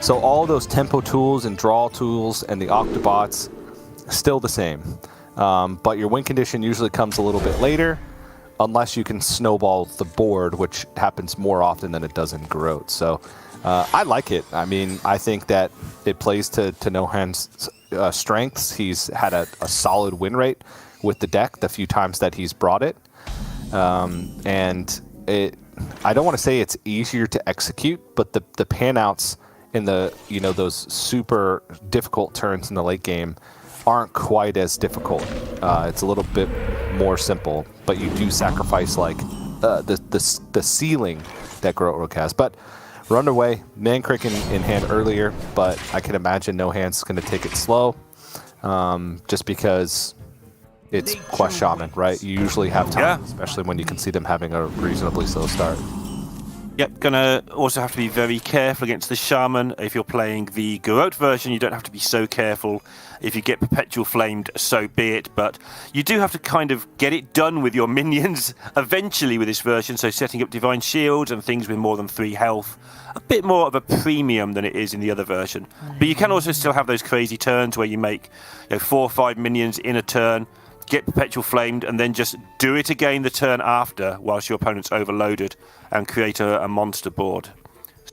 So all those tempo tools and draw tools and the Octobots, still the same. But your win condition usually comes a little bit later, unless you can snowball the board, which happens more often than it does in Garrote. So I like it. I mean, I think that it plays to NoHand's strengths. He's had a solid win rate with the deck the few times that he's brought it. And I don't want to say it's easier to execute, but the pan-outs in the, those super difficult turns in the late game aren't quite as difficult. It's a little bit more simple, but you do sacrifice like the ceiling that Garrote Rook has. But run away, Mankrik in hand earlier, but I can imagine NoHand's going to take it slow, just because it's Quest Shaman, right? You usually have time, especially when you can see them having a reasonably slow start. Yep, gonna also have to be very careful against the Shaman. If you're playing the Garrote version, you don't have to be so careful. If you get Perpetual Flamed, so be it. But you do have to kind of get it done with your minions eventually with this version. So setting up Divine Shields and things with more than 3 health, a bit more of a premium than it is in the other version. But you can also still have those crazy turns where you make 4 or 5 minions in a turn, get Perpetual Flamed, and then just do it again the turn after whilst your opponent's overloaded and create a monster board.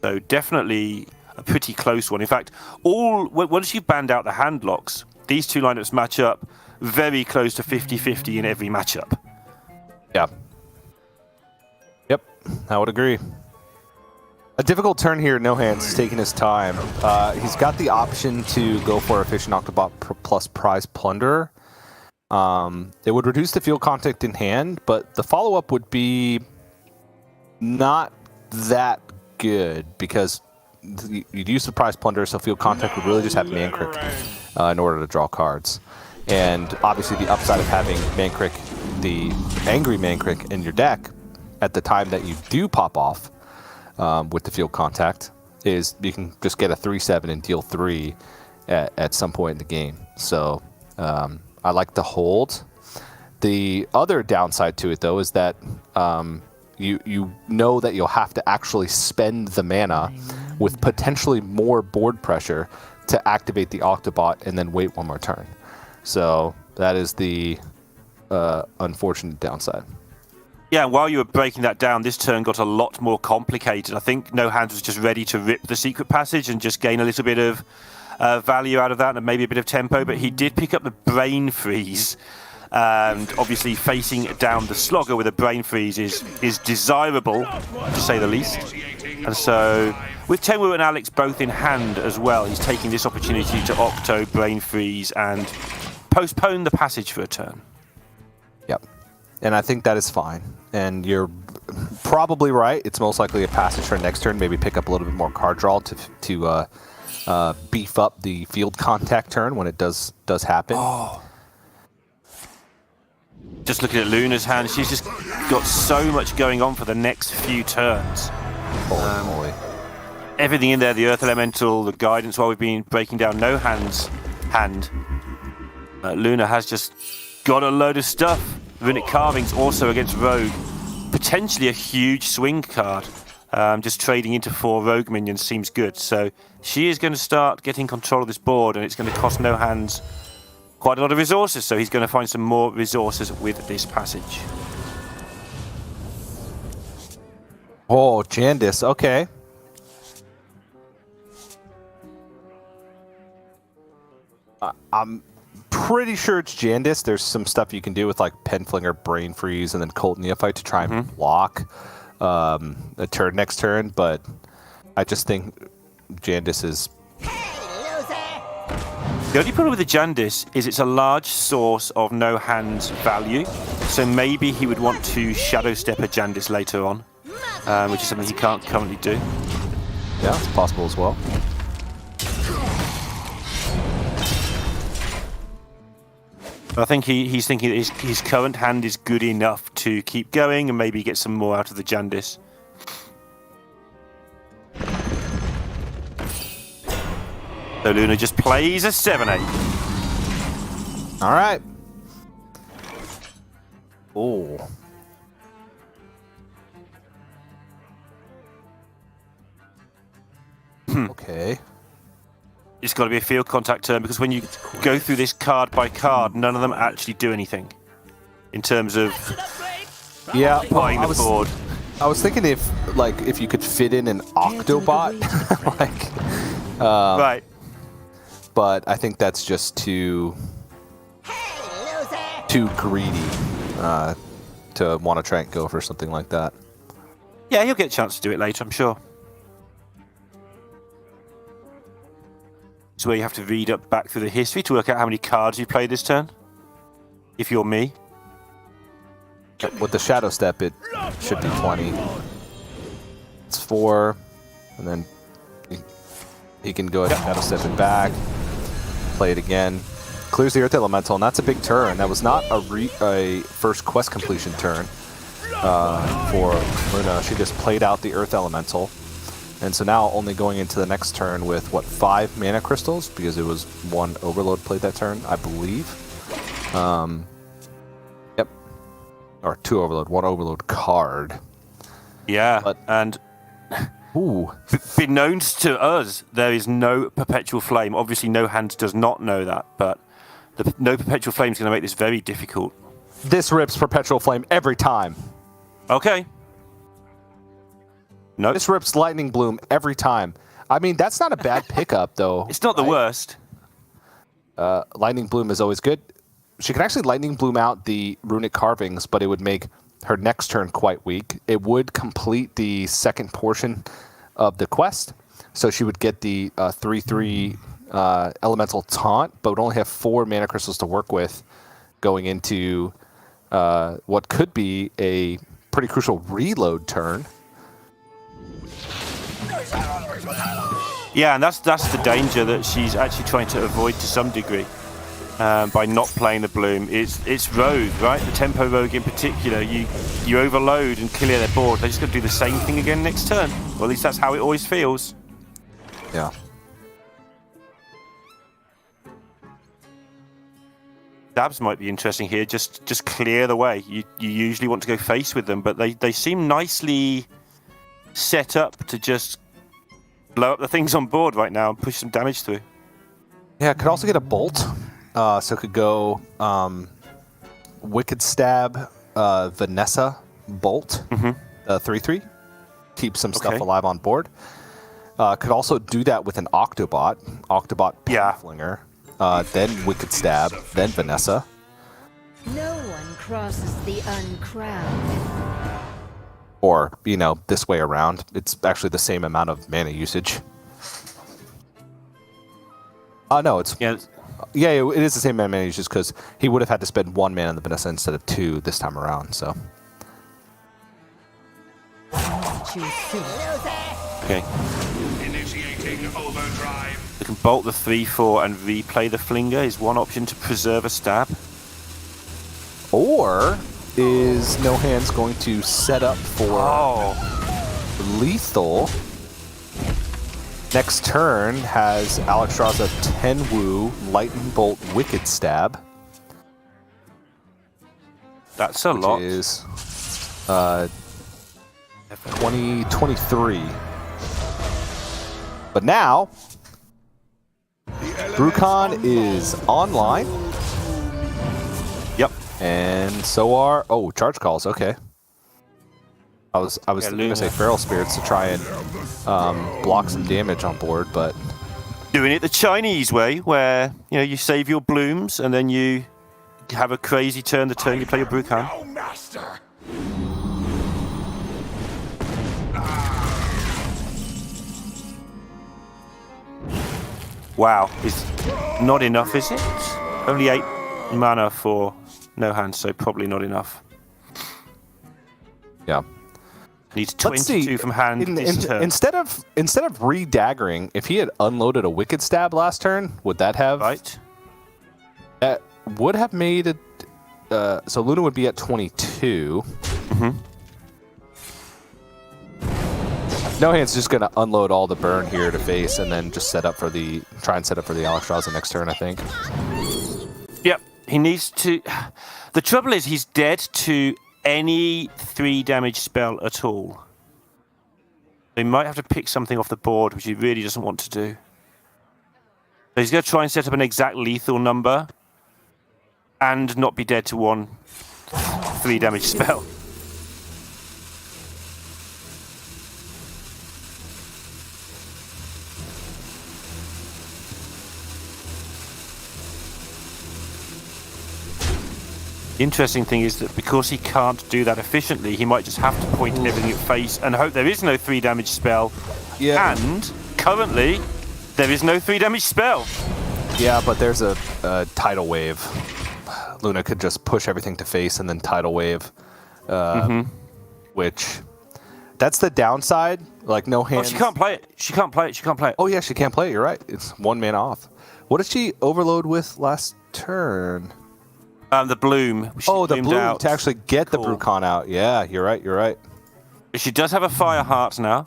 So definitely a pretty close one. In fact, once you banned out the hand locks, these two lineups match up very close to 50-50 in every matchup. Yeah. Yep, I would agree. A difficult turn here, NoHands taking his time. He's got the option to go for Efficient Octobot plus Prize Plunderer. It would reduce the field contact in hand, but the follow-up would be not that good because you'd use the Prize Plunderer, so field contact would really just have Mankrik in order to draw cards. And obviously the upside of having Mankrik, the angry Mankrik in your deck at the time that you do pop off with the field contact is you can just get a 3/7 and deal 3 at some point in the game. So I like the hold. The other downside to it, though, is that you know that you'll have to actually spend the mana with potentially more board pressure to activate the Octobot and then wait one more turn. So that is the unfortunate downside. Yeah, and while you were breaking that down, this turn got a lot more complicated. I think NoHands was just ready to rip the secret passage and just gain a little bit of value out of that and maybe a bit of tempo, but he did pick up the Brain Freeze. And obviously facing down the Slogger with a Brain Freeze is desirable, to say the least. And so, with Tenwu and Alex both in hand as well, he's taking this opportunity to Octo, Brain Freeze, and postpone the passage for a turn. Yep. And I think that is fine. And you're probably right. It's most likely a passage for next turn. Maybe pick up a little bit more card draw to beef up the field contact turn when it does happen. Oh. Just looking at Luna's hand, she's just got so much going on for the next few turns. Holy. Everything in there, the Earth Elemental, the guidance while we've been breaking down NoHands' hand. Luna has just got a load of stuff. Runic Carvings also against Rogue. Potentially a huge swing card. Just trading into 4 Rogue minions seems good. So she is going to start getting control of this board, and it's going to cost NoHands quite a lot of resources, so he's going to find some more resources with this passage. Oh, Jandis, okay. I'm pretty sure it's Jandis. There's some stuff you can do with like Penflinger, Brain Freeze, and then Cult Neophyte to try and block a turn next turn, but I just think Jandis is... The only problem with the Jandis is it's a large source of NoHands value, so maybe he would want to Shadow Step a Jandis later on, which is something he can't currently do. Yeah, it's possible as well. I think he's thinking that his current hand is good enough to keep going and maybe get some more out of the Jandis. So Luna just plays a 7/8. All right. Oh. Okay. it's got to be a field contact turn, because when you go through this card by card, none of them actually do anything in terms of buying the board. I was thinking if you could fit in an Octobot, right. But I think that's just too greedy to want to try and go for something like that. Yeah, he'll get a chance to do it later, I'm sure. It's where you have to read back through the history to work out how many cards you played this turn. If you're me. With the Shadow Step, it should be 20. It's 4, and then he can go ahead and Shadow Step it back, play it again. Clears the Earth Elemental, and that's a big turn. That was not a first quest completion turn for Luna. She just played out the Earth Elemental. And so now only going into the next turn with, what, 5 mana crystals? Because it was 1 Overload played that turn, I believe. Yep. Or 2 Overload, 1 Overload card. Yeah, but, and ooh. Beknownst to us, there is no Perpetual Flame. Obviously, No Hands does not know that, but no Perpetual Flame is going to make this very difficult. This rips Perpetual Flame every time. Okay. No. This rips Lightning Bloom every time. I mean, that's not a bad pickup, though. It's not the worst. Lightning Bloom is always good. She can actually Lightning Bloom out the Runic Carvings, but it would make her next turn quite weak. It would complete the second portion of the quest, so she would get the 3/3 Elemental Taunt, but would only have 4 mana crystals to work with going into what could be a pretty crucial reload turn. Yeah, and that's the danger that she's actually trying to avoid to some degree by not playing the Bloom. It's Rogue, right? The Tempo Rogue in particular. You overload and clear their board. They're just going to do the same thing again next turn. Or at least that's how it always feels. Yeah. Dabs might be interesting here. Just clear the way. You usually want to go face with them, but they seem nicely set up to just blow up the things on board right now and push some damage through. Yeah, could also get a Bolt. So it could go Wicked Stab, Vanessa, Bolt, 3/3. Keep some stuff alive on board. Could also do that with an Octobot. Flinger. Then Wicked Stab, then Vanessa. No one crosses the uncrowned. Or, this way around. It's actually the same amount of mana usage. No, it's... Yeah, it is the same amount of mana usage because he would have had to spend 1 mana on the Vanessa instead of 2 this time around, so... Okay. Initiating overdrive. We can bolt the 3/4 and replay the Flinger is one option to preserve a stab. Or is No Hands going to set up for lethal? Next turn has Alexstrasza Tenwu, Lightning Bolt, Wicked Stab. That's a lot. Which is 23. But now, Brucon is online. Yep. And so are... Oh, Charge Calls, okay. I was going to say Feral Spirits to try and block some damage on board, but... Doing it the Chinese way, where you save your blooms and then you have a crazy turn the turn you play your Brucon. Wow, is not enough, is it? Only 8 mana for No Hands, so probably not enough. Yeah. Needs 22 from hand this turn. Instead of re-daggering, if he had unloaded a Wicked Stab last turn, would that have... Right. That would have made it... so Luna would be at 22. No Hands is just going to unload all the burn here to face and then just try and set up for the Alexstrasza next turn, I think. Yep, he needs to... The trouble is he's dead to any 3 damage spell at all. He might have to pick something off the board, which he really doesn't want to do. So he's going to try and set up an exact lethal number and not be dead to 1 3 damage spell. The interesting thing is that because he can't do that efficiently, he might just have to point everything at face and hope there is no 3 damage spell. Yeah. And currently, there is no 3 damage spell. Yeah, but there's a tidal wave. Luna could just push everything to face and then tidal wave, which that's the downside. Like no hands. Oh, she can't play it. She can't play it. She can't play it. Oh yeah, she can't play it. You're right. It's 1 man off. What did she overload with last turn? The bloom. She Oh, the bloomed bloom out. to actually get the Cool. Brucon out. Yeah, you're right. You're right. She does have a fire heart now,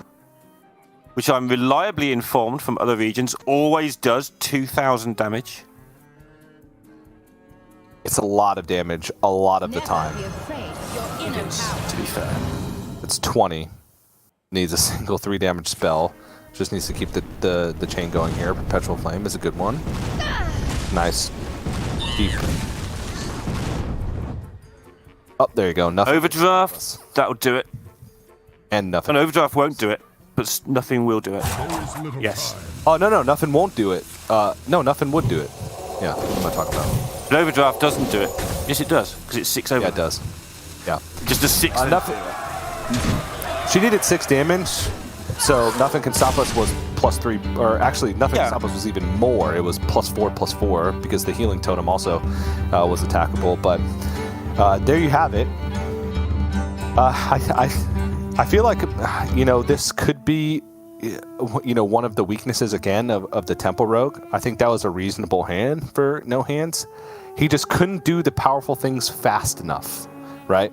which I'm reliably informed from other regions always does 2,000 damage. It's a lot of damage a lot of the time. Never be afraid of your inner power. To be fair. It's 20. Needs a single 3 damage spell. Just needs to keep the chain going here. Perpetual Flame is a good one. Nice. Deep. Oh, there you go. Nothing. Overdraft, that'll do it. And nothing. An overdraft won't do it, but nothing will do it. Yes. Oh, no, nothing won't do it. No, nothing would do it. Yeah, what am I talking about? An overdraft doesn't do it. Yes, it does, because it's 6 over. Yeah, it does. Yeah. Just a 6 over. Nothing. She needed 6 damage, so Nothing Can Stop Us was +3, or actually Nothing Can Stop Us was even more. It was +4/+4 because the healing totem also was attackable. But there you have it. I feel like this could be one of the weaknesses again of the Temple Rogue. I think that was a reasonable hand for No Hands. He just couldn't do the powerful things fast enough, right?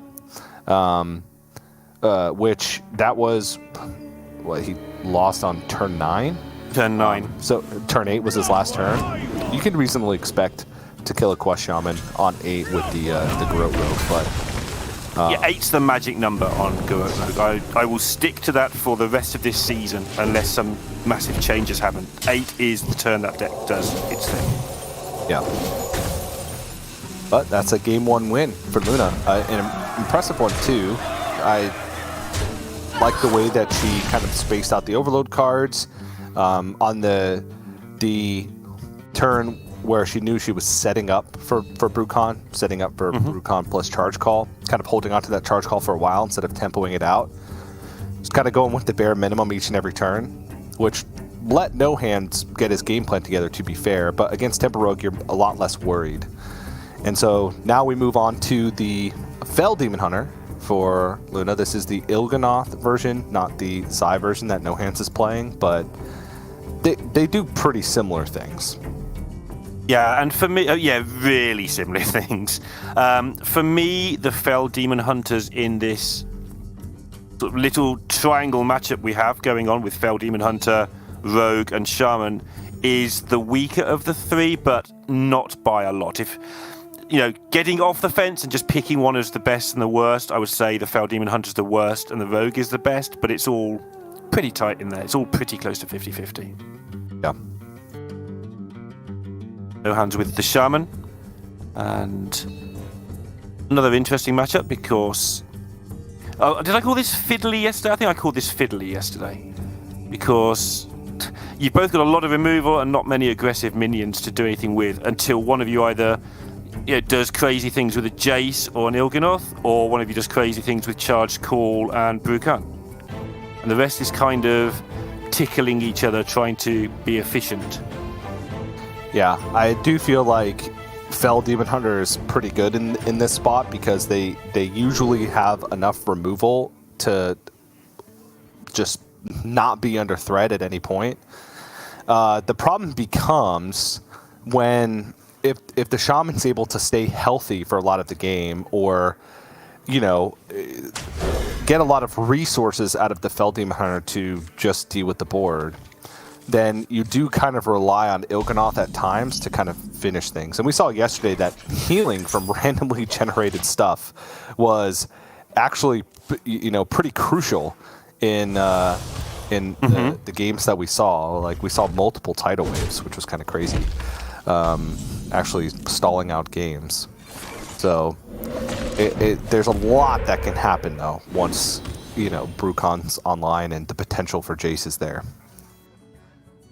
Which that was what he lost on turn 9. Turn 9. So turn 8 was his last turn. You can reasonably expect to kill a Quest Shaman on 8 with the Garrote Rogue, but Yeah, 8's the magic number on Garrote Rogue. I will stick to that for the rest of this season unless some massive changes happen. 8 is the turn that deck does its thing. yeah. But that's a game 1 win for Luna. An impressive one too. I like the way that she kind of spaced out the overload cards on the turn where she knew she was setting up for Brucon, setting up for Brucon plus charge call, kind of holding on to that charge call for a while instead of tempoing it out. Just kind of going with the bare minimum each and every turn, which let No Hands get his game plan together, to be fair, but against Temple Rogue, you're a lot less worried. And so now we move on to the Fell Demon Hunter for Luna. This is the Il'gynoth version, not the Zai version that No Hands is playing, but they do pretty similar things. Yeah, and for me, really similar things. For me, the Fell Demon Hunters in this sort of little triangle matchup we have going on with Fell Demon Hunter, Rogue, and Shaman is the weaker of the 3, but not by a lot. If getting off the fence and just picking one as the best and the worst, I would say the Fell Demon Hunter is the worst and the Rogue is the best, but it's all pretty tight in there. It's all pretty close to 50-50. Yeah. No Hands with the Shaman. And another interesting matchup because... Oh, did I call this fiddly yesterday? I think I called this fiddly yesterday. Because you've both got a lot of removal and not many aggressive minions to do anything with until one of you either does crazy things with a Jace or an Il'gynoth, or one of you does crazy things with Charged Call and Brucon. And the rest is kind of tickling each other, trying to be efficient. Yeah, I do feel like Fell Demon Hunter is pretty good in this spot because they usually have enough removal to just not be under threat at any point. The problem becomes when if the Shaman's able to stay healthy for a lot of the game, or get a lot of resources out of the Fell Demon Hunter to just deal with the board, then you do kind of rely on Il'gynoth at times to kind of finish things. And we saw yesterday that healing from randomly generated stuff was actually, pretty crucial in in the games that we saw. Like, we saw multiple tidal waves, which was kind of crazy. Actually stalling out games. So there's a lot that can happen, though, once, you know, Brucon's online and the potential for Jace is there.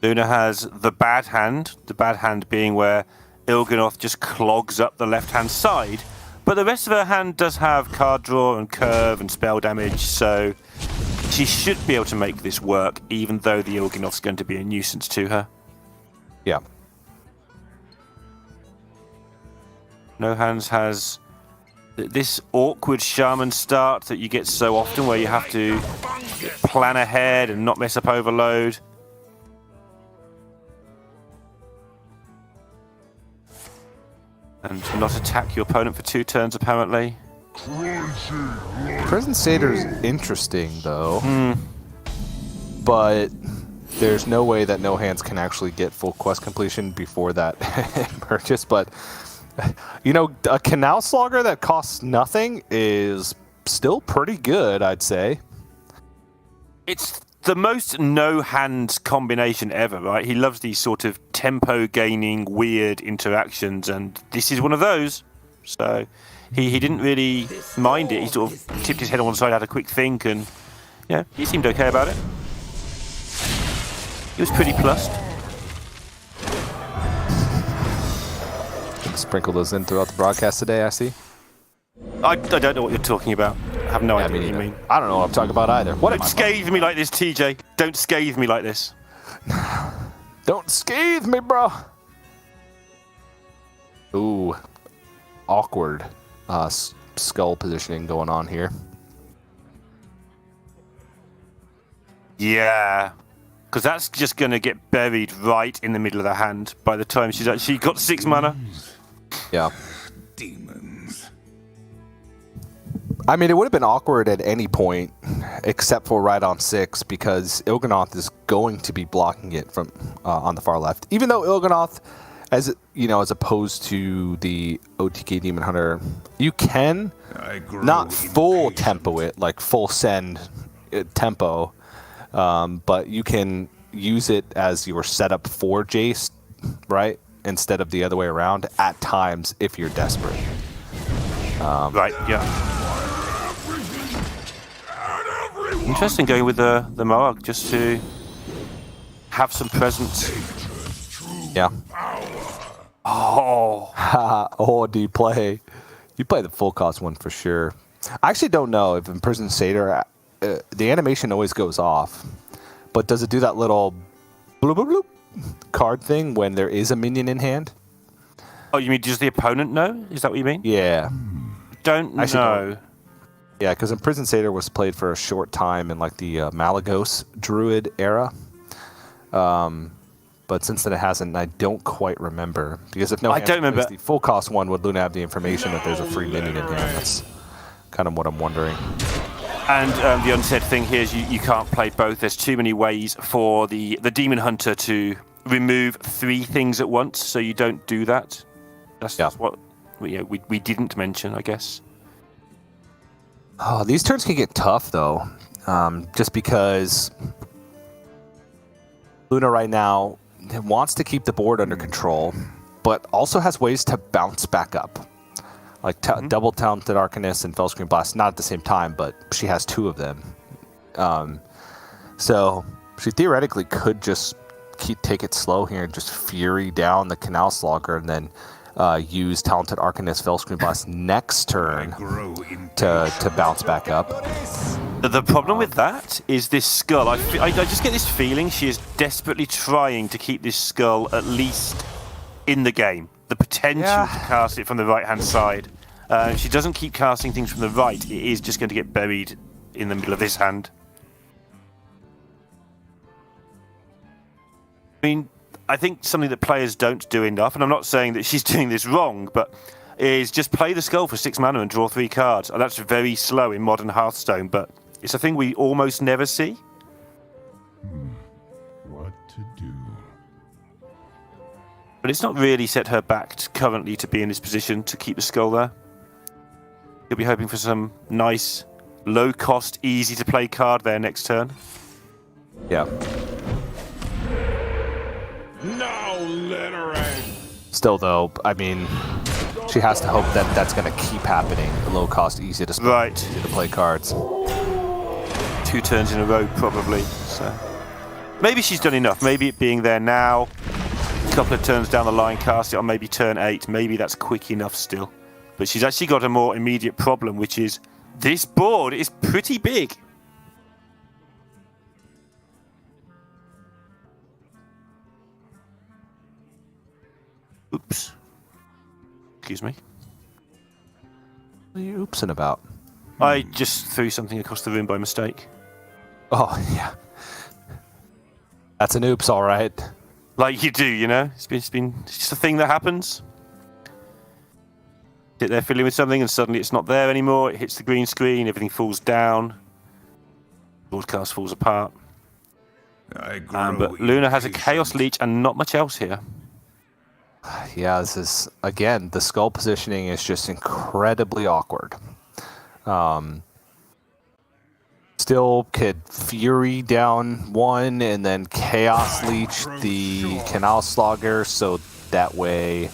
Luna has the bad hand being where Il'gynoth just clogs up the left-hand side, but the rest of her hand does have card draw and curve and spell damage, so she should be able to make this work, even though the Il'gynoth's going to be a nuisance to her. Yeah. NoHands has this awkward Shaman start that you get so often, where you have to plan ahead and not mess up overload. And not attack your opponent for 2 turns, apparently. Prison Satyr is interesting, though. But there's no way that No Hands can actually get full quest completion before that purchase. But, you know, a Canal Slogger that costs nothing is still pretty good, I'd say. It's the most no-hands combination ever, right? He loves these sort of tempo-gaining, weird interactions, and this is one of those. So he didn't really mind it. He sort of tipped his head on one side, had a quick think, and yeah, he seemed okay about it. He was pretty plussed. Sprinkle those in throughout the broadcast today, I see. I don't know what you're talking about. I have no idea what you mean. I don't know what I'm talking about either. What Don't scathe me like this, TJ. Don't scathe me like this. Don't scathe me, bro. Ooh. Awkward skull positioning going on here. Yeah. Because that's just going to get buried right in the middle of the hand by the time she's actually got 6 mana. Yeah. Demons. I mean, it would have been awkward at any point, except for right on 6, because Il'gynoth is going to be blocking it from on the far left. Even though Il'gynoth, as you know, as opposed to the OTK Demon Hunter, you can not full tempo it, like full send tempo, but you can use it as your setup for Jace, right? Instead of the other way around at times if you're desperate. Right, yeah. Interesting going with the Moab just to have some presence. Yeah. Oh. Oh, do you play? You play the full cost one for sure. I actually don't know if in Prison Satyr, the animation always goes off, but does it do that little bloop bloop bloop card thing when there is a minion in hand? Oh, you mean does the opponent know? Is that what you mean? Yeah. Don't know. Yeah, because in Prison Satyr was played for a short time in like the Malagos Druid era. But since then it hasn't, I don't quite remember. Because if I don't remember. The full cost one, would Luna have the information that there's a free minion in hand? That's kind of what I'm wondering. And the unsaid thing here is you can't play both. There's too many ways for the Demon Hunter to remove 3 things at once, so you don't do that. That's what we didn't mention, I guess. Oh, these turns can get tough, though. Just because Luna right now wants to keep the board under control, but also has ways to bounce back up. Like double Talented Arcanist and Fellscreen Blast, not at the same time, but she has 2 of them. So she theoretically could just take it slow here and just Fury down the Canal Slogger and then use Talented Arcanist Fellscreen Blast next turn to bounce back up. The problem with that is this skull. I just get this feeling she is desperately trying to keep this skull at least in the game. The potential to cast it from the right-hand side. If she doesn't keep casting things from the right, it is just going to get buried in the middle of this hand. I mean, I think something that players don't do enough, and I'm not saying that she's doing this wrong, but is just play the skull for 6 mana and draw 3 cards. And that's very slow in modern Hearthstone, but it's a thing we almost never see. What to do? But it's not really set her back currently to be in this position to keep the skull there. You'll be hoping for some nice, low-cost, easy-to-play card there next turn. Yeah. No littering. Still, though, I mean, she has to hope that that's going to keep happening. The low cost, easy to spend, Right. easy to play cards. 2 turns in a row, probably. So maybe she's done enough. Maybe it being there now, a couple of turns down the line, cast it on maybe turn 8. Maybe that's quick enough still. But she's actually got a more immediate problem, which is this board is pretty big. Oops. Excuse me. What are you oopsing about? I just threw something across the room by mistake. Oh, yeah. That's an oops, all right. Like you do, you know? It's just a thing that happens. Sit there fiddling with something and suddenly it's not there anymore. It hits the green screen, everything falls down. Broadcast falls apart. But Luna has a Chaos Leech and not much else here. Yeah, this is, again, the skull positioning is just incredibly awkward. Still could Fury down 1 and then Chaos Leech the Canal Slogger, so that way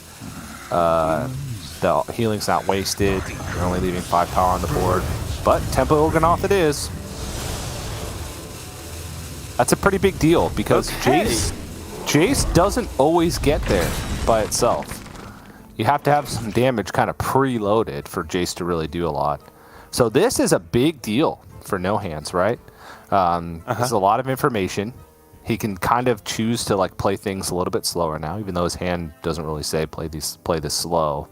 the healing's not wasted. You're only leaving 5 power on the board. But Tempo Il'gynoth it is. That's a pretty big deal because Jace doesn't always get there by itself. You have to have some damage kind of preloaded for Jace to really do a lot. So this is a big deal for No Hands, right? There's a lot of information. He can kind of choose to like play things a little bit slower now, even though his hand doesn't really say play this slow.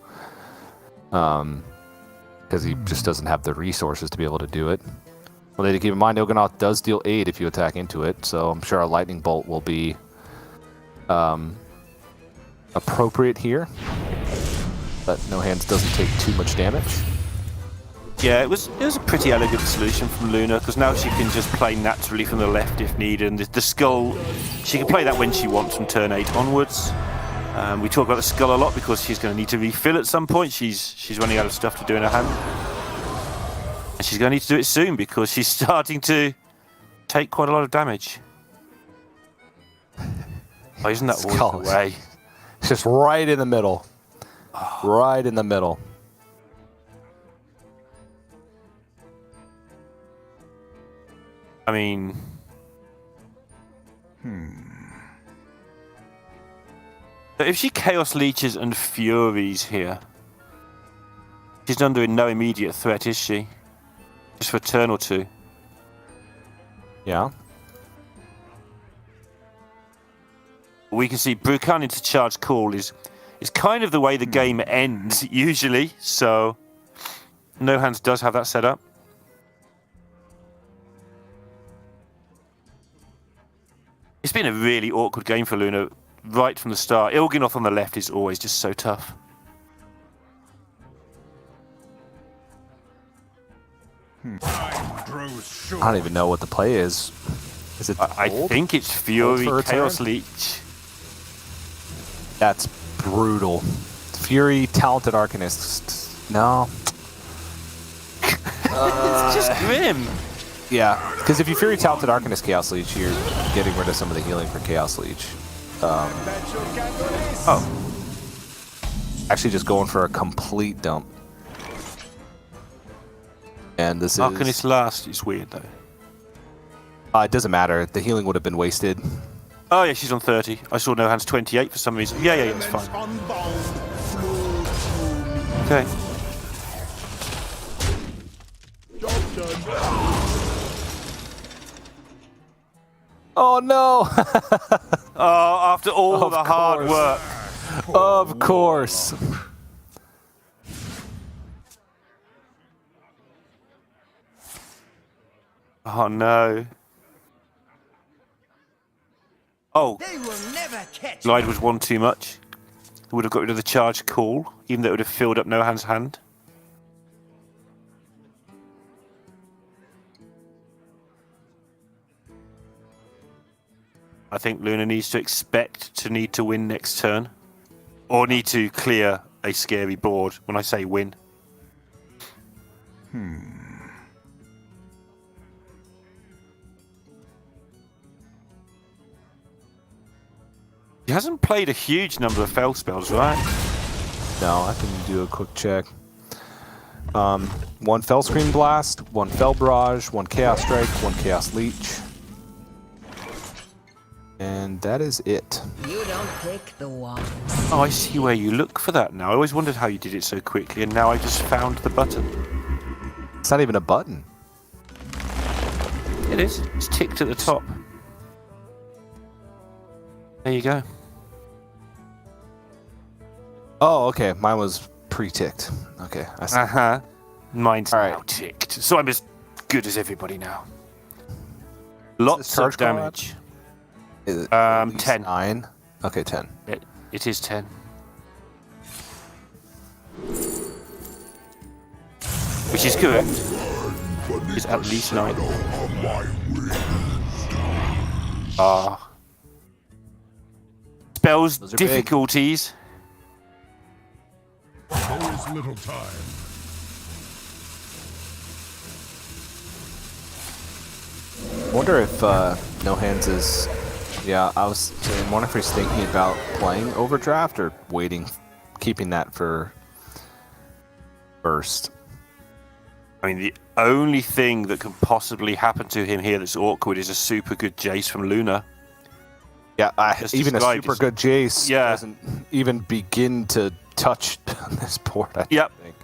Because he just doesn't have the resources to be able to do it. Well, to keep in mind, Il'gynoth does deal 8 if you attack into it, so I'm sure a Lightning Bolt will be appropriate here. But No Hands doesn't take too much damage. Yeah, it was a pretty elegant solution from Luna, because now she can just play naturally from the left if needed. And the skull, she can play that when she wants from turn 8 onwards. We talk about the skull a lot because she's going to need to refill at some point. She's running out of stuff to do in her hand. And she's going to need to do it soon because she's starting to take quite a lot of damage. Oh, isn't that always the way? It's just right in the middle. Right in the middle. I mean... But if she Chaos Leeches and Furies here, she's under no immediate threat, is she? Just for a turn or 2. Yeah. We can see Brukan into charge call is kind of the way the game ends, usually. So, No Hands does have that set up. It's been a really awkward game for Luna right from the start. Il'gynoth on the left is always just so tough. I don't even know what the play is. Is it? I think it's Fury for a Chaos turn? Leech. That's brutal. Fury, Talented Arcanist. No. It's just grim. Yeah, because if you Fury Talented Arcanist Chaos Leech, you're getting rid of some of the healing for Chaos Leech. Actually just going for a complete dump. And this Arcanist is... last is weird though. it doesn't matter. The healing would have been wasted. Oh yeah, she's on 30. I saw No Hands 28 for some reason. Yeah, it's fine. Okay. Oh no! Oh, after all the hard course. work. Of course. Oh no. Oh, Glide was one too much. Would have got rid of the charge call, even though it would have filled up No Hand's hand. I think Luna needs to expect to need to win next turn. Or need to clear a scary board when I say win. He hasn't played a huge number of fell spells, right? No, I can do a quick check. 1 Fell Screen Blast, 1 Fell Barrage, 1 Chaos Strike, 1 Chaos Leech. And that is it. You don't pick the one. Oh, I see where you look for that now. I always wondered how you did it so quickly, and now I just found the button. It's not even a button. It is. It's ticked at the top. There you go. Oh, okay. Mine was pre-ticked. Okay, I see. Uh-huh. Mine's All now right. ticked. So I'm as good as everybody now. Lots of damage. Is it 10. 9? Okay, 10. It is 10. Which is correct. It's at least 9. Spells Those are big. difficulties. There is little time. I wonder if No Hands is... Yeah, I was saying, wonder if he's thinking about playing Overdraft or waiting, keeping that for first. I mean, the only thing that can possibly happen to him here that's awkward is a super good Jace from Luna. Yeah, Just even a described super as- good Jace Yeah. doesn't even begin to touch on this board, I Yep. think.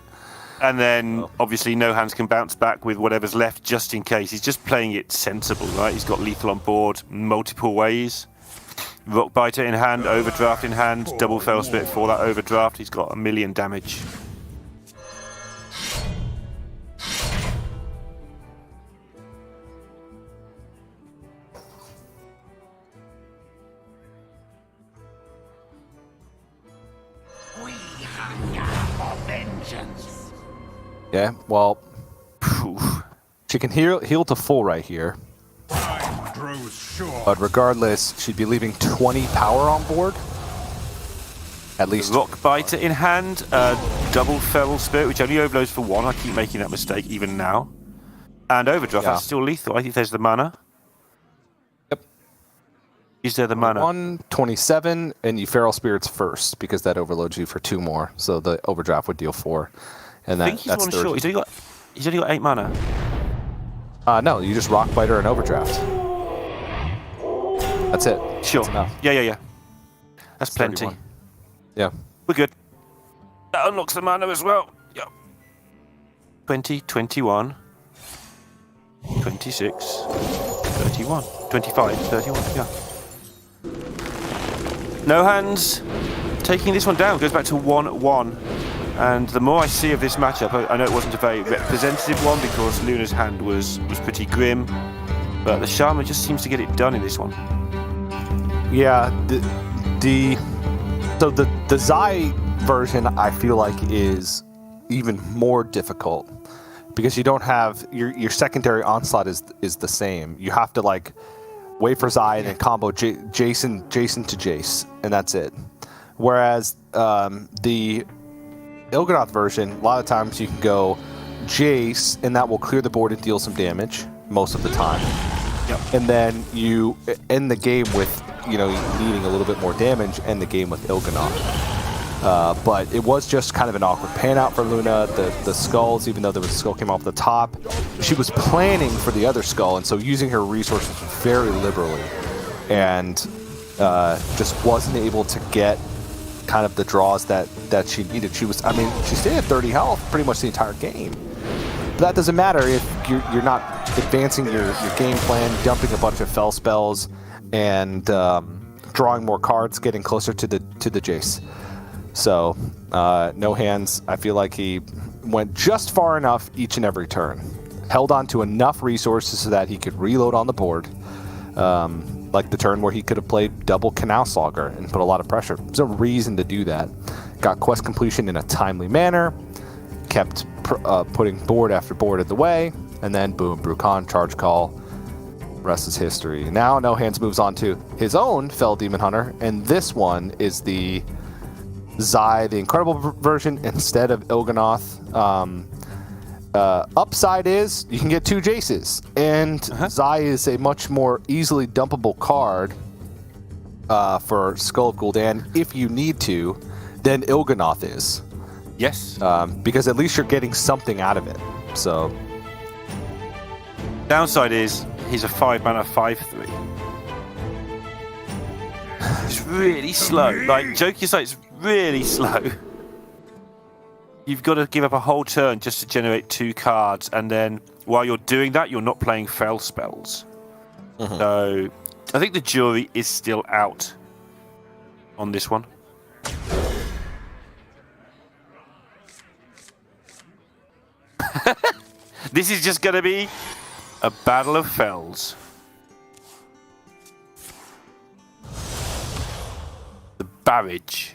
And then, obviously, No Hands can bounce back with whatever's left just in case. He's just playing it sensible, right? He's got lethal on board multiple ways. Rock Biter in hand, Overdraft in hand, double Fell Spit for that Overdraft. He's got 1,000,000 damage. Yeah, well, Phew. she can heal to full right here. Time grows short. But regardless, she'd be leaving 20 power on board. At least. Rock Biter in hand, double Feral Spirit, which only overloads for 1. I keep making that mistake even now. And Overdraft, Yeah. that's still lethal. I think there's the mana. Yep. Is there the mana? 127, and you Feral Spirits first, because that overloads you for 2 more. So the Overdraft would deal 4. And I think he's that's one 30. short. He's only got 8 mana. No, you just Rock Biter and Overdraft. That's it. Sure. That's enough. Yeah. That's plenty. 31. Yeah. We're good. That unlocks the mana as well. Yep. 20, 21, 26, 31, 25, 31, yeah. No Hands taking this one down. Goes back to 1-1. And the more I see of this matchup, I know it wasn't a very representative one because Luna's hand was pretty grim. But the Shaman just seems to get it done in this one. Yeah, so the Zai version I feel like is even more difficult because you don't have your secondary onslaught is the same. You have to like wait for Zai and then combo Jason to Jace, and that's it. Whereas the Il'gynoth version, a lot of times you can go Jace and that will clear the board and deal some damage most of the time. Yep. And then you end the game with, needing a little bit more damage, end the game with Il'gynoth. But it was just kind of an awkward pan out for Luna. The skulls, even though the skull came off the top, she was planning for the other skull, and so using her resources very liberally. And just wasn't able to get kind of the draws that she needed. She stayed at 30 health pretty much the entire game. But that doesn't matter if you're not advancing your game plan, dumping a bunch of fell spells, and drawing more cards, getting closer to the Jace. So No Hands, I feel like he went just far enough each and every turn, held on to enough resources so that he could reload on the board. Like the turn where he could have played double Canal Slogger and put a lot of pressure. There's a reason to do that. Got quest completion in a timely manner, kept putting board after board in the way, and then boom, Brucon, charge call, rest is history. Now No Hands moves on to his own Fell Demon Hunter, and this one is the Zai, the Incredible version, instead of Il'gynoth. Upside is you can get 2 Jaces, and Zai is a much more easily dumpable card for Skull of Gul'dan if you need to than Il'gynoth is. Yes. Because at least you're getting something out of it. So Downside is he's a 5-mana 5/3. It's really slow. Like, joking aside, it's really slow. You've got to give up a whole turn just to generate 2 cards, and then while you're doing that, you're not playing fell spells. So I think the jury is still out on this one. This is just going to be a battle of fells. The barrage.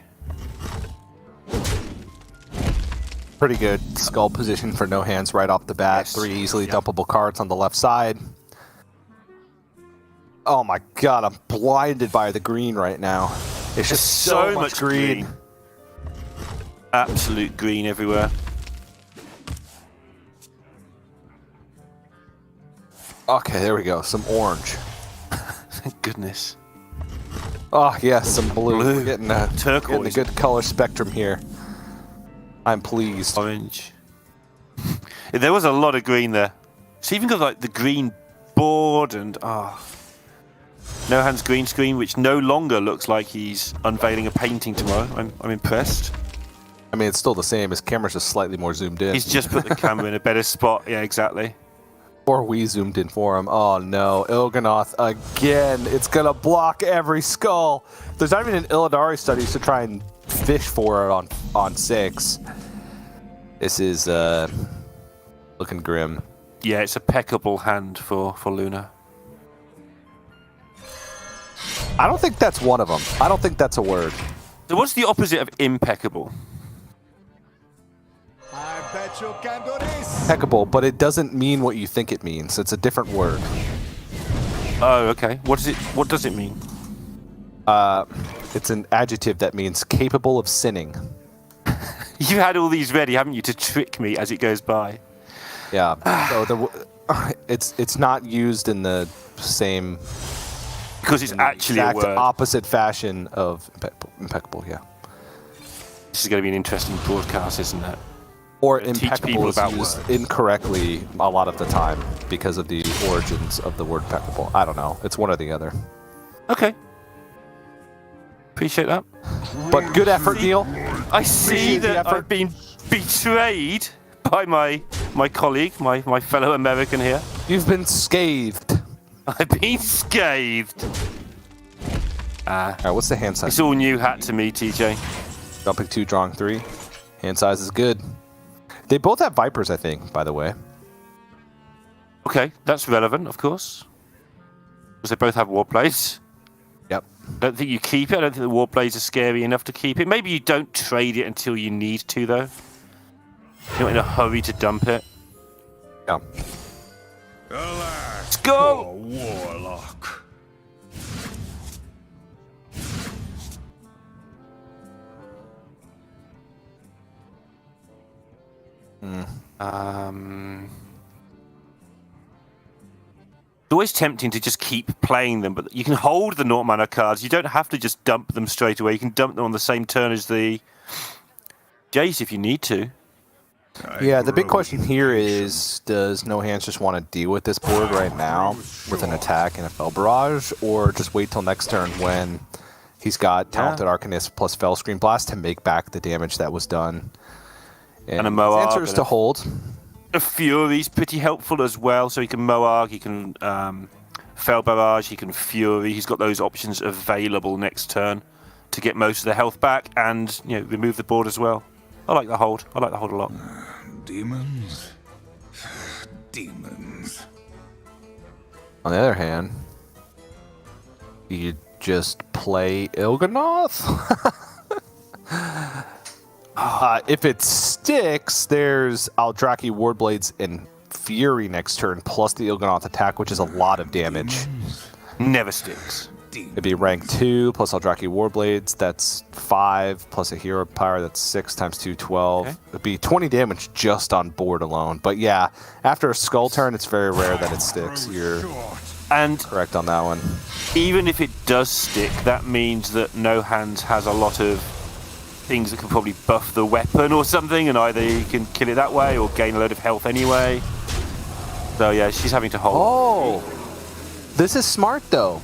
pretty good skull position for no hands right off the bat. Yes. 3 easily dumpable cards on the left side. Oh my god, I'm blinded by the green right now. It's just so much green. Absolute green everywhere. Okay, there we go. Some orange. Thank goodness. Oh, yes, some blue. Blue. We're getting a Turquoise. good color spectrum here. I'm pleased. Orange. There was a lot of green there. It's even got like the green board and No Hands green screen, which no longer looks like he's unveiling a painting tomorrow. I'm impressed. I mean, it's still the same. His camera's just slightly more zoomed in. He's just put the camera in a better spot. Yeah, exactly. Or we zoomed in for him. Oh no, Il'gynoth again. It's gonna block every skull. There's not even an Illidari studies to try and fish for it on 6. This is looking grim. Yeah, it's a peckable hand for Luna. I don't think that's one of them. I don't think that's a word. So what's the opposite of impeccable? I bet you can do this. Impeccable, but it doesn't mean what you think it means. It's a different word. Oh, okay. What does it mean? It's an adjective that means capable of sinning. You had all these ready, haven't you, to trick me as it goes by? Yeah. So it's not used in the same Because it's actually a exact word. opposite fashion of impeccable. Yeah. This is going to be an interesting broadcast, isn't it? Or Teach impeccable people is about used words. incorrectly a lot of the time because of the origins of the word impeccable. I don't know. It's one or the other. Okay. Appreciate that. But good effort, Neil. I see Appreciate the that effort. I've been betrayed by my colleague, my fellow American here. You've been scathed. I've been scathed. All right, what's the hand size? It's all new hat to me, TJ. Jumping 2, drawing 3. Hand size is good. They both have Vipers, I think, by the way. Okay, that's relevant, of course. Because they both have Warblades. Yep. I don't think you keep it. I don't think the Warblades are scary enough to keep it. Maybe you don't trade it until you need to, though. You're not in a hurry to dump it. Yeah. Alas, Let's go! poor warlock. It's always tempting to just keep playing them, but you can hold the Naught mana cards. You don't have to just dump them straight away. You can dump them on the same turn as the Jace if you need to. Yeah, the big question here is, does No Hands just want to deal with this board right now with an attack and a Fell Barrage, or just wait till next turn when he's got Talented Arcanist plus Fell Screen Blast to make back the damage that was done? And a Moab his answer is and to a- hold. A Fury's pretty helpful as well, so he can Moarg, he can Fell Barrage, he can Fury. He's got those options available next turn to get most of the health back and remove the board as well. I like the hold. I like the hold a lot. Demons. Demons. On the other hand, you just play Il'gynoth. If it sticks, there's Aldraki Wardblades and Fury next turn, plus the Il'gynoth attack, which is a lot of damage. Never sticks. It'd be rank 2 plus Aldraki Warblades, that's 5, plus a Hero Power, that's 6 times 2, 12. Okay. It'd be 20 damage just on board alone. But yeah, after a skull turn, it's very rare that it sticks. Grows You're short. And correct on that one. even if it does stick, that means that No Hands has a lot of things that can probably buff the weapon or something, and either you can kill it that way or gain a load of health anyway. So yeah, she's having to hold. Oh, this is smart though,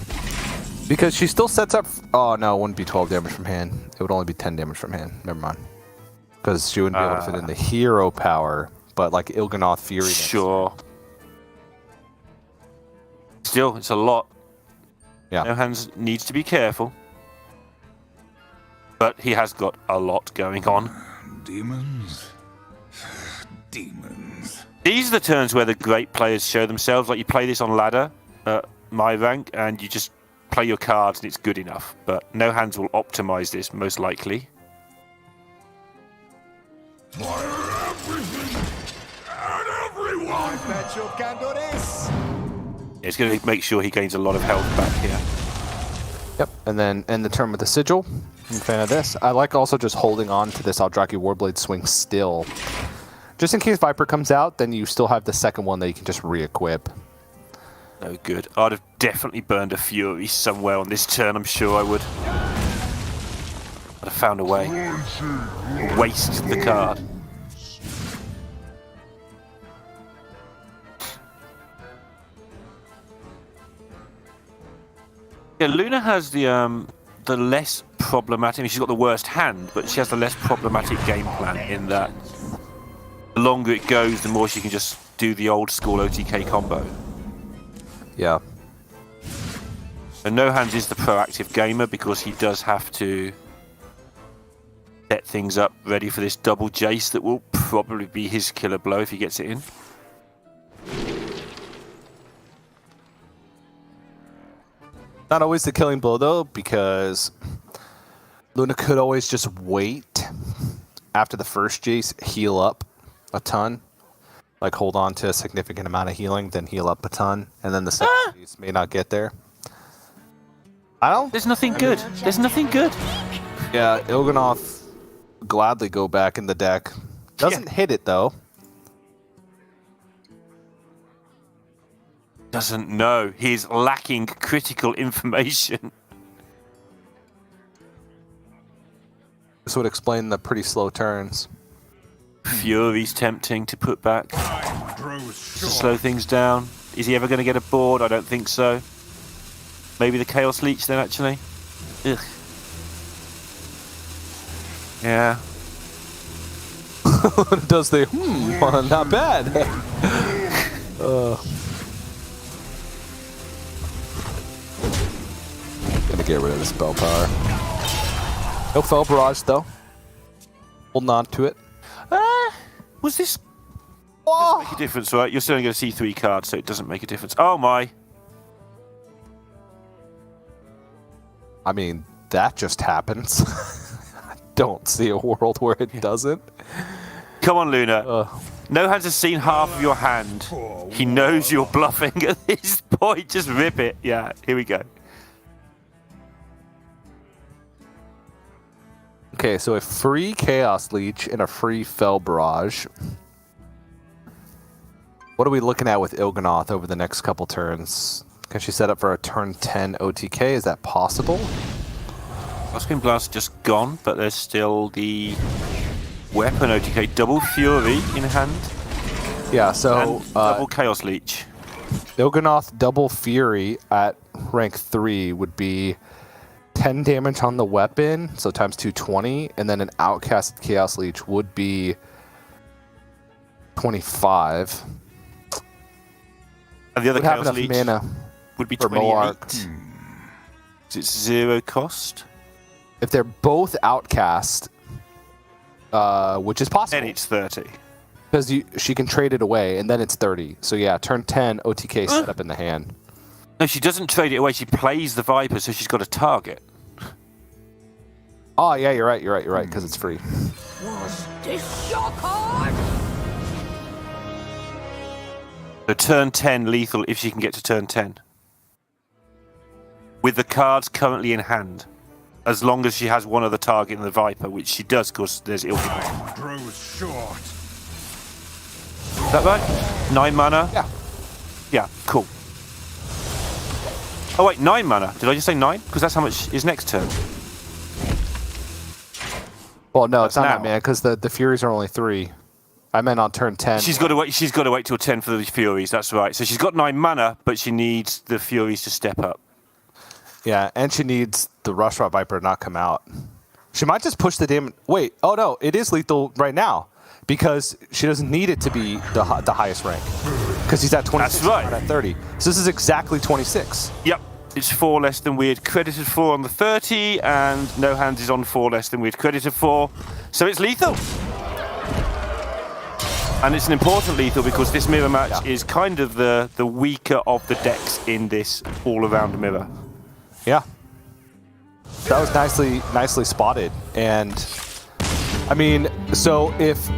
because she still sets up. Oh no, it wouldn't be 12 damage from hand. It would only be 10 damage from hand. Never mind, because she wouldn't be able to fit in the hero power. But like Il'gynoth Fury. Sure. Still, it's a lot. Yeah. No Hands needs to be careful, but he has got a lot going on. Demons. Demons. These are the turns where the great players show themselves. Like you play this on ladder at my rank, and you just play your cards, and it's good enough. But No Hands will optimize this most likely. I bet you can do this. It's going to make sure he gains a lot of health back here. Yep, and then end the turn with a sigil. I'm a fan of this. I like also just holding on to this Aldraki Warblade swing still. Just in case Viper comes out, then you still have the second one that you can just re-equip. No good. I'd have definitely burned a Fury somewhere on this turn, I'm sure I would. I'd have found a way. Waste the card. Yeah, Luna has the less problematic. I mean, she's got the worst hand, but she has the less problematic game plan in that the longer it goes, the more she can just do the old school OTK combo. Yeah. And No Hands is the proactive gamer because he does have to set things up ready for this double Jace that will probably be his killer blow if he gets it in. Not always the killing blow though, because Luna could always just wait after the first Jace, heal up a ton, like hold on to a significant amount of healing, then heal up a ton, and then the second Jace may not get there. I don't. There's nothing good. There's nothing good. Yeah, Il'gynoth gladly go back in the deck. Doesn't hit it though. Doesn't know. He's lacking critical information. This would explain the pretty slow turns. Fury's tempting to put back Grows to short. slow things down. Is he ever going to get a board? I don't think so. Maybe the Chaos Leech then, actually. Ugh. Yeah. Does the well, not bad. Gonna get rid of the spell power. No Fell Barrage though. Holding on to it. Was this... Doesn't make a difference, right? You're still only going to see 3 cards, so it doesn't make a difference. Oh my. I mean, that just happens. I don't see a world where it doesn't. Come on, Luna. No Hands has seen half of your hand. He knows you're bluffing at this point. Just rip it. Yeah, here we go. Okay, so a free Chaos Leech and a free Fell Barrage. What are we looking at with Il'gynoth over the next couple turns? Can she set up for a turn 10 OTK? Is that possible? Bloodstream Blast just gone, but there's still the weapon OTK. Double Fury in hand. Yeah, so And double Chaos Leech. Il'gynoth double Fury at rank 3 would be 10 damage on the weapon, so times 220, and then an outcasted Chaos Leech would be 25. And the other Would have Chaos enough Leech mana would be for 28. Moark. Is it 0 cost? If they're both outcast, which is possible. Then it's 30. Because she can trade it away, and then it's 30. So yeah, turn 10, OTK set up in the hand. No, she doesn't trade it away. She plays the Viper, so she's got a target. Oh yeah, you're right, because it's free. Was this your card? So turn 10 lethal if she can get to turn 10. With the cards currently in hand. As long as she has one other target in the Viper, which she does, because there's Il'gynoth. Grows short. Is that right? 9 mana? Yeah. Yeah, cool. Oh wait, 9 mana. Did I just say 9? Because that's how much is next turn. Well, no, it's not now. 9 mana because the Furies are only 3. I meant on turn 10. She's got to wait. She's got to wait till 10 for the Furies. That's right. So she's got 9 mana, but she needs the Furies to step up. Yeah, and she needs the Rush Rod Viper to not come out. She might just push the damage. Wait, oh no, it is lethal right now because she doesn't need it to be the highest rank because he's at 26. That's right. Not at 30. So this is exactly 26. Yep. It's 4 less than we had credited for on the 30, and No Hands is on 4 less than we had credited for. So it's lethal. And it's an important lethal because this mirror match is kind of the weaker of the decks in this all-around mirror. Yeah. That was nicely spotted. And, I mean, so if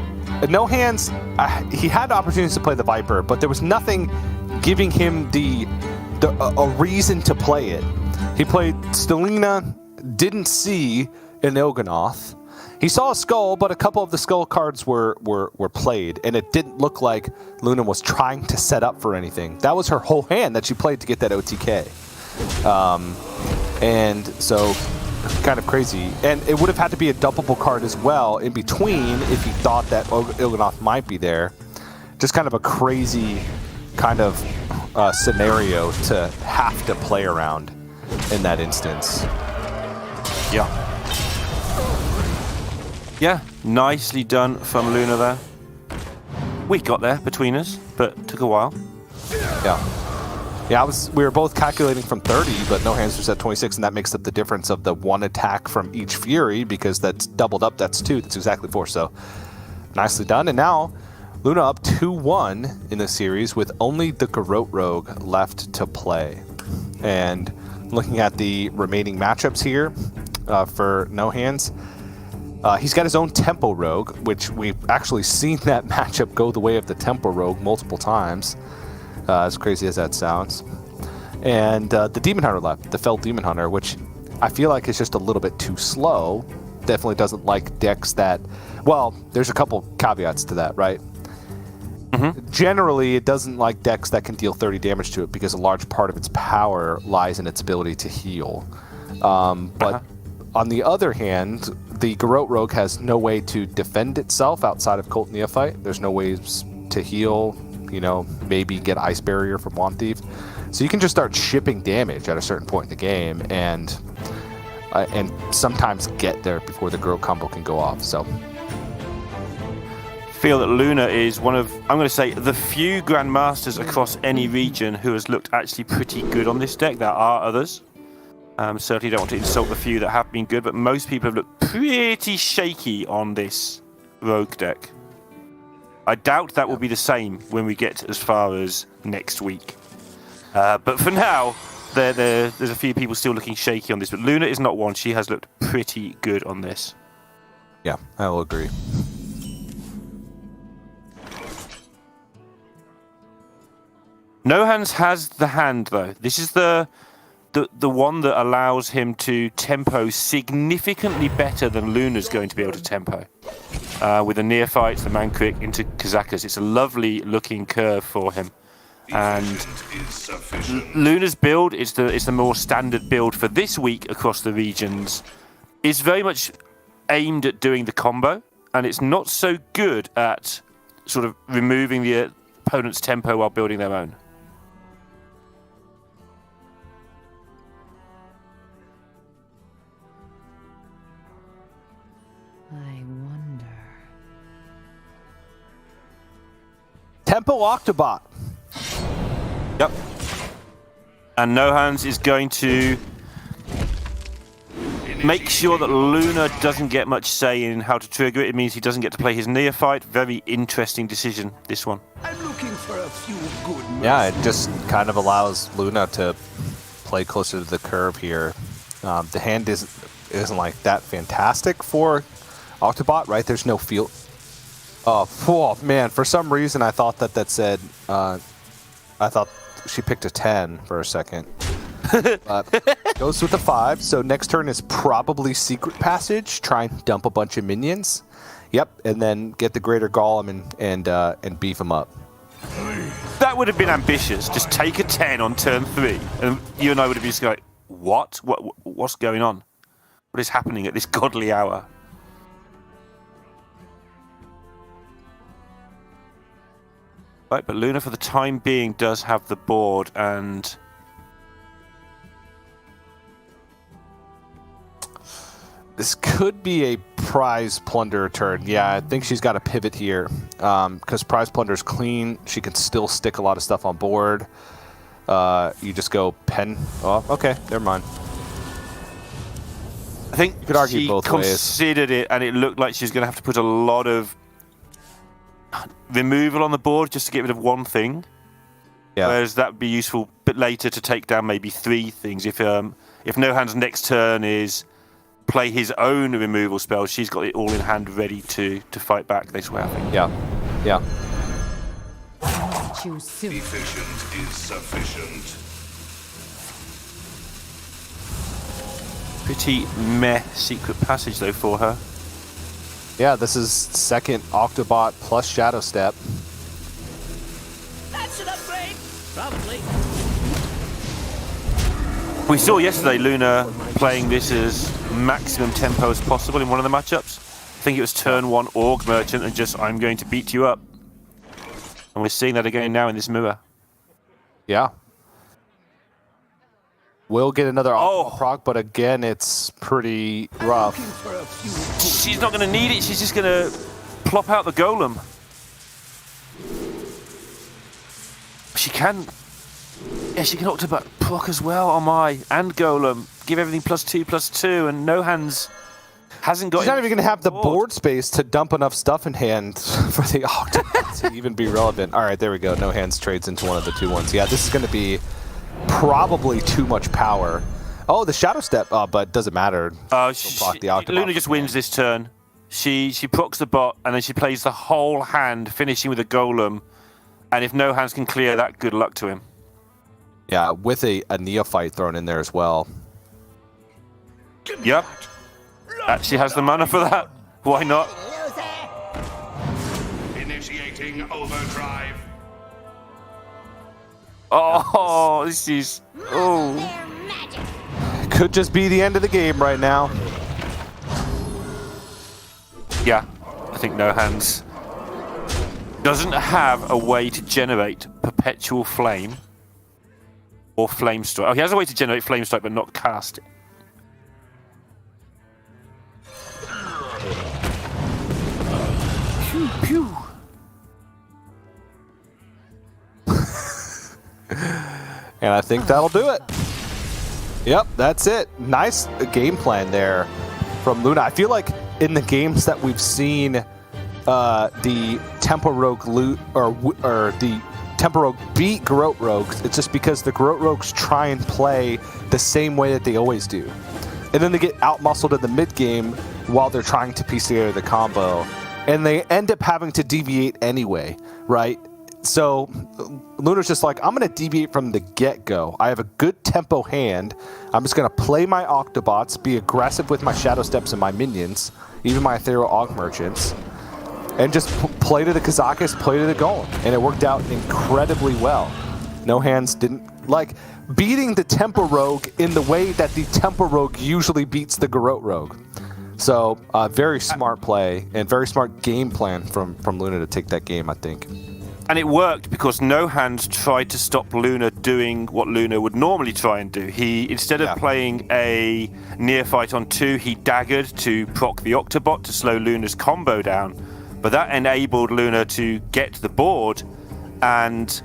No Hands, he had opportunities to play the Viper, but there was nothing giving him a reason to play it. He played Stelina, didn't see an Il'gynoth. He saw a skull, but a couple of the skull cards were played, and it didn't look like Luna was trying to set up for anything. That was her whole hand that she played to get that OTK. And so, kind of crazy. And it would have had to be a dumpable card as well in between if he thought that Il'gynoth might be there. Just kind of a crazy kind of scenario to have to play around in that instance. Yeah. Yeah, nicely done from Luna there. We got there between us, but took a while. Yeah. Yeah, we were both calculating from 30, but No Hands was at 26, and that makes up the difference of the 1 attack from each Fury, because that's doubled up, that's 2, that's exactly 4, so nicely done. And now, Luna up 2-1 in the series with only the Garrote Rogue left to play. And looking at the remaining matchups here for No Hands, he's got his own Tempo Rogue, which we've actually seen that matchup go the way of the Tempo Rogue multiple times. As crazy as that sounds. And the Demon Hunter left, the Fell Demon Hunter, which I feel like is just a little bit too slow. Definitely doesn't like decks that... Well, there's a couple caveats to that, right? Mm-hmm. Generally, it doesn't like decks that can deal 30 damage to it because a large part of its power lies in its ability to heal. But on the other hand, the Garrote Rogue has no way to defend itself outside of Cult Neophyte. There's no ways to heal, you know, maybe get Ice Barrier from Wand Thief. So you can just start shipping damage at a certain point in the game and sometimes get there before the Garrote combo can go off. So feel that Luna is one of, I'm going to say, the few Grandmasters across any region who has looked actually pretty good on this deck. There are others. Certainly don't want to insult the few that have been good, but most people have looked pretty shaky on this Rogue deck. I doubt that will be the same when we get as far as next week. But for now, there's a few people still looking shaky on this. But Luna is not one. She has looked pretty good on this. Yeah, I will agree. No Hands has the hand, though. This is the one that allows him to tempo significantly better than Luna's going to be able to tempo. With the Neophytes, the Mankrik into Kazakas. It's a lovely looking curve for him. And Luna's build is the more standard build for this week across the regions. Is very much aimed at doing the combo, and it's not so good at sort of removing the opponent's tempo while building their own. I wonder. Tempo Octobot. Yep. And No Hands is going to make sure that Luna doesn't get much say in how to trigger it. It means he doesn't get to play his Neophyte. Very interesting decision, this one. I'm looking for a few good moves. Yeah, it just kind of allows Luna to play closer to the curve here. The hand isn't like that fantastic for Octobot, right? There's no field. Oh man, for some reason I thought that said, I thought she picked a 10 for a second. Goes with a 5, so next turn is probably Secret Passage, try and dump a bunch of minions. Yep, and then get the Greater Golem and beef him up. that would have been ambitious. Just take a 10 on turn 3, and you and I would have been just like, what? What's going on? What is happening at this godly hour? Right, but Luna, for the time being, does have the board, and this could be a prize plunder turn. Yeah, I think she's got to pivot here because prize plunder is clean. She can still stick a lot of stuff on board. You just go pen. Oh, okay, never mind. I think you could argue she both ways. Considered it, and it looked like she's going to have to put a lot of removal on the board just to get rid of one thing. Yeah. Whereas that would be useful a bit later to take down maybe 3 things. If NoHands' next turn is play his own removal spell, she's got it all in hand ready to fight back this way, I think. Yeah. Yeah. Choose soon. Efficient is sufficient. Pretty meh secret passage, though, for her. Yeah, this is second Octobot plus Shadow Step. That's an upgrade. Probably. We saw yesterday Luna playing this as maximum tempo as possible in one of the matchups. I think it was turn 1 Org Merchant and just, I'm going to beat you up. And we're seeing that again now in this mirror. Yeah. We'll get another proc, but again, it's pretty rough. She's not going to need it. She's just going to plop out the golem. She can. Yeah, she can Octobot proc as well. Oh my. And golem. Give everything +2/+2, and NoHands hasn't got. She's not even going to have the board space to dump enough stuff in hand for the Octobot to even be relevant. All right, there we go. NoHands trades into one of the 2/1s. Yeah, this is going to be probably too much power. Oh, the Shadow Step, but doesn't matter. Luna just wins this turn. She procs the bot, and then she plays the whole hand, finishing with a golem. And if NoHands can clear that, good luck to him. Yeah, with a Neophyte thrown in there as well. Yep. She has the mana for that. Why not? Initiating overdrive. Oh, this is... Oh. Could just be the end of the game right now. Yeah, I think NoHands doesn't have a way to generate Perpetual Flame or Flame Strike. Oh, he has a way to generate Flame Strike, but not cast it. Pew, pew. And I think that'll do it. Yep, that's it. Nice game plan there from Luna. I feel like in the games that we've seen the Tempo Rogue loot or the Tempo Rogue beat Garrote Rogues, it's just because the Garrote Rogues try and play the same way that they always do. And then they get out-muscled in the mid-game while they're trying to piece together the combo. And they end up having to deviate anyway, right? So Luna's just like, I'm going to deviate from the get-go. I have a good tempo hand. I'm just going to play my Octobots, be aggressive with my Shadow Steps and my minions, even my Ethereal Aug Merchants, and just play to the Kazakus, play to the Golem. And it worked out incredibly well. NoHands didn't like beating the Tempo Rogue in the way that the Tempo Rogue usually beats the Garrote Rogue. So very smart play and very smart game plan from Luna to take that game, I think. And it worked because NoHands tried to stop Luna doing what Luna would normally try and do. He, instead of playing a neophyte on 2, he daggered to proc the Octobot to slow Luna's combo down. But that enabled Luna to get to the board, and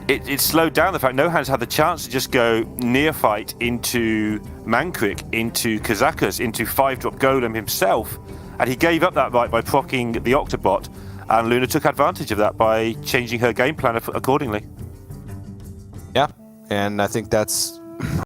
it slowed down the fact NoHands had the chance to just go neophyte into Mankrik, into Kazakus, into 5-drop Golem himself. And he gave up that right by proccing the Octobot. And Luna took advantage of that by changing her game plan accordingly. Yeah, and I think that's